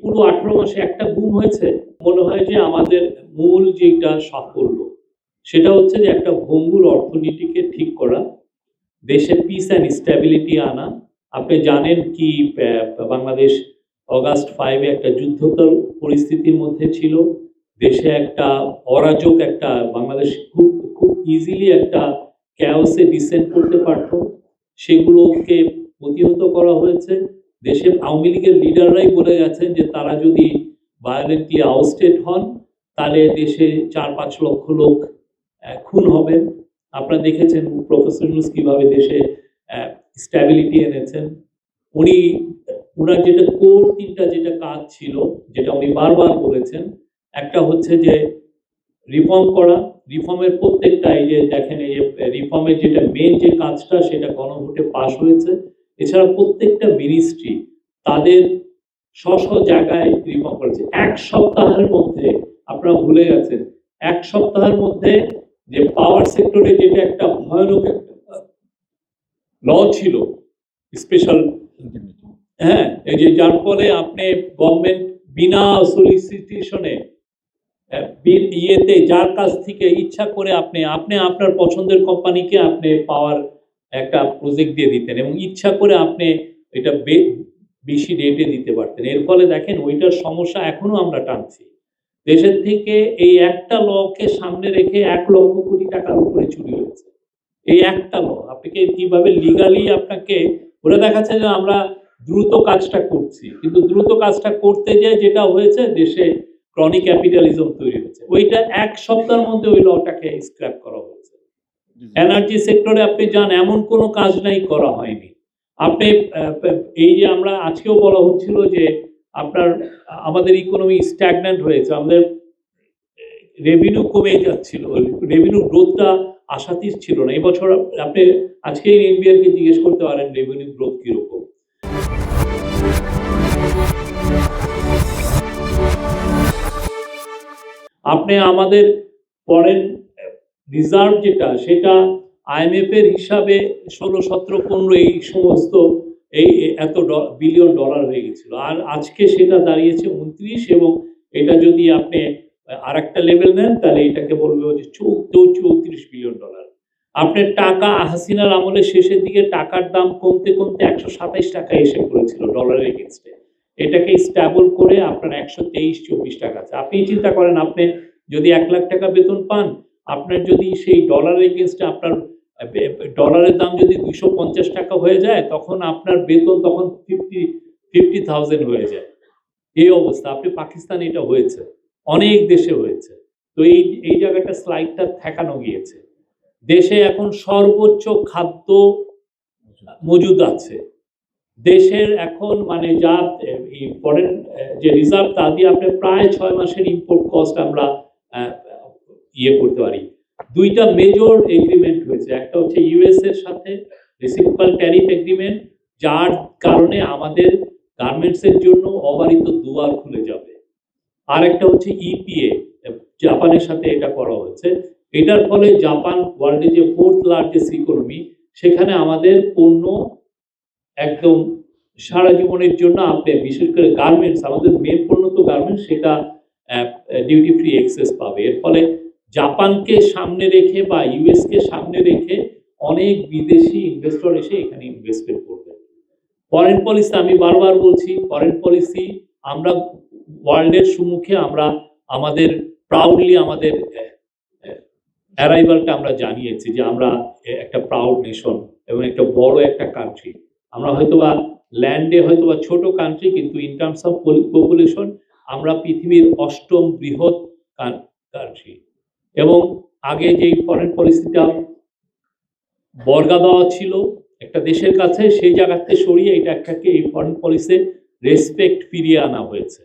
পুরো 18 মাসে একটা গুম হয়েছে। মনে হয় যে আমাদের মূল যেটা সাফল্য সেটা হচ্ছে যে একটা ভঙ্গুর অর্থনীতিকে ঠিক করা, দেশে পিস অ্যান্ড স্ট্যাবিলিটি আনা। আপনি জানেন কি বাংলাদেশ অগাস্ট 5 একটা যুদ্ধোত্তর পরিস্থিতির মধ্যে ছিল। দেশে একটা অরাজক একটা বাংলাদেশ খুব খুব ইজিলি একটা ক্যাওসে ডিসেন্ড করতে পারত, সেগুলোকে প্রতিহত করা হয়েছে। দেশে আওয়ামী লীগের লিডাররাই বলে গেছেন যে তারা যদি ভায়োলেন্টলি আউস্টেড হন তাহলে দেশে 4-5 লক্ষ লোক খুন হবেন। আপনারা দেখেছেন প্রফেসর ইউনূস কিভাবে দেশে স্ট্যাবিলিটি এনেছেন। উনার যেটা কোর 3টা যেটা কাজ ছিল, যেটা উনি বারবার বলেছেন, একটা হচ্ছে যে রিফর্ম করা। রিফর্মের প্রত্যেকটা এই যে দেখেন এই যে রিফর্মের যেটা মেন যে কাজটা সেটা গণভোটে পাস হয়েছে। এছাড়া প্রত্যেকটা মিনিস্ট্রি তাদের স্ব জায়গায় রিফর্ম করেছে। 1 সপ্তাহের মধ্যে, আপনারা ভুলে গেছেন, 1 সপ্তাহের মধ্যে যে পাওয়ার সেক্টরে যেটা একটা ভয়ানক একটা ল ছিল স্পেশাল, হ্যাঁ, এই যে যার ফলে আপনি গভর্নমেন্ট বিনা সলিসিটেশনে ইয়েতে যার কাছ থেকে ইচ্ছা করে আপনি আপনার পছন্দের কোম্পানিকে আপনি পাওয়ার একটা প্রজেক্ট দিয়ে দিতেন এবং ইচ্ছা করে আপনি এটা বেশি রেটে দিতে পারতেন। এর ফলে দেখেন ওইটার সমস্যা এখনো আমরা টানছি। দেশের থেকে এই একটা লকে সামনে রেখে 1 লক্ষ কোটি টাকার উপরে চুরি হয়েছে। এই একটা ল আপনাকে কিভাবে লিগালি আপনাকে ওরা দেখাচ্ছে যে আমরা দ্রুত কাজটা করছি, কিন্তু দ্রুত কাজটা করতে যে যেটা হয়েছে দেশে ক্রনিক ক্যাপিটালিজম তৈরি হয়েছে। ওইটা 1 সপ্তাহের মধ্যে ওই লটাকে স্ক্র্যাপ করা হয়েছে। এনার্জি সেক্টরে আপনি যান, এমন কোনো কাজ নাই করা হয়নি। আপনি এই যে আমরা আজকেও বলা হচ্ছিল যে আমাদের ইকোনমি স্ট্যাগন্যান্ট হয়েছে, আমাদের রেভিনিউ কমে যাচ্ছিল, রেভিনিউ গ্রোথটা আশাতীত ছিল না। এবছর আপনি আজকে এনবিআর কে জিজ্ঞেস করতে পারেন রেভিনিউ গ্রোথ কিরকম। আপনি আমাদের ফরেন রিজার্ভ যেটা সেটা আইএমএফ এর হিসাবে 16, 17, 15 এই সমস্ত এই এত বিলিয়ন ডলার হয়ে গেছিল, আর আজকে সেটা দাঁড়িয়েছে 29, এবং এটা যদি আপনি আর একটা লেভেল নেন তাহলে এটাকে বলবে যে 34 বিলিয়ন ডলার। আপনার টাকা হাসিনার আমলের শেষের দিকে টাকার দাম কমতে কমতে 127 টাকা এসে পড়েছিল ডলারের এগেইনস্টে। এটাকে স্ট্যাবল করে আপনার 123-24 টাকা আছে। আপনি চিন্তা করেন, আপনি যদি 1 লাখ টাকা বেতন পান, আপনার যদি সেই ডলারের এগেইনস্টে আপনার ডলারের দাম যদি 250 টাকা হয়ে যায়, তখন আপনার বেতন তখন 50,000 হয়ে যায়। এই অবস্থা। আপনি পাকিস্তান এটা হয়েছে, অনেক দেশে হয়েছে। তো এই জায়গাটা স্লাইডটা ঠেকানো গিয়েছে। দেশে এখন সর্বোচ্চ খাদ্য মজুদ আছে। দেশের এখন মানে যা ফরেন যে রিজার্ভ তা দিয়ে আপনি প্রায় 6 মাসের ইম্পোর্ট কস্ট আমরা করতে পারি। 2টা মেজর এগ্রিমেন্ট হয়েছে। একটা হচ্ছে ইউএস এর সাথে রেসিপ্রোকাল ট্যারিফ এগ্রিমেন্ট, যার কারণে আমাদের গার্মেন্টস এর জন্য অবারিত দুয়ার খুলে যাবে। আর একটা হচ্ছে ইপিএ, জাপানের সাথে এটা করা হয়েছে। এটার ফলে জাপান ওয়ার্ল্ডে যে 4th লার্জেস্ট ইকোনমি, সেখানে আমাদের পণ্য একদম সারা জীবনের জন্য আপনি বিশেষ করে গার্মেন্টস, আমাদের মেন পণ্য তো গার্মেন্টস, সেটা ডিউটি ফ্রি এক্সেস পাবে। এর ফলে জাপানকে সামনে রেখে বা ইউএস কে সামনে রেখে অনেক বিদেশি ইনভেস্টর এসে এখানে ইনভেস্টমেন্ট করবে। ফরেন পলিসি, আমি বারবার বলছি, ফরেন পলিসি আমরা ওয়ার্ল্ডের সম্মুখে আমরা আমাদের প্রাউডলি আমাদের অ্যারাইভালটা আমরা জানিয়েছি যে আমরা একটা প্রাউড নেশন এবং একটা বড় একটা কান্ট্রি। আমরা হয়তোবা ল্যান্ডে হয়তোবা ছোট কান্ট্রি, কিন্তু ইন টার্মস অফ পপুলেশন আমরা পৃথিবীর 8ম বৃহৎ কান্ট্রি। এবং আগে যেই ফরেন পলিসিটা বর্গা দেওয়া ছিল একটা দেশের কাছে, সেই জায়গাতে সরিয়ে এটাকে এই ফরেন পলিসি রেসপেক্ট ফিরিয়ে আনা হয়েছে।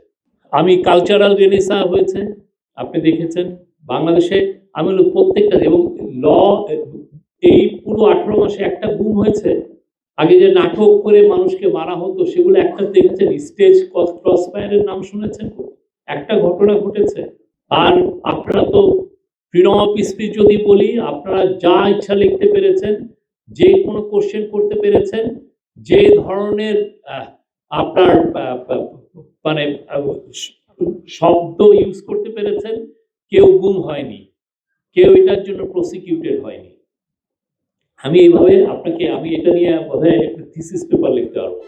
আমি কালচারাল রেনেসাঁ হয়েছে, আপনি দেখেছেন বাংলাদেশে। আমি প্রত্যেকটা, এবং ল এই পুরো 18 মাসে একটা গুম হয়েছে। আগে যে নাটক করে মানুষকে মারা হতো সেগুলো একটা দেখেছেন, স্টেজ ক্রসফায়ারের নাম শুনেছেন, একটা ঘটনা ঘটেছে। আর আপনারা তো ফ্রিডম অফ স্পিচ যদি বলি, আপনারা যা ইচ্ছা লিখতে পেরেছেন, যে কোনো কোশ্চেন করতে পেরেছেন, যে ধরনের আপনার মানে শব্দ ইউজ করতে পেরেছেন, কেউ গুম হয়নি, কেউ এটার জন্য প্রসিকিউটেড হয়নি। আমি এইভাবে আপনাকে, আমি এটা নিয়ে বোধহয় একটা থিসিস পেপার লিখতে পারবো।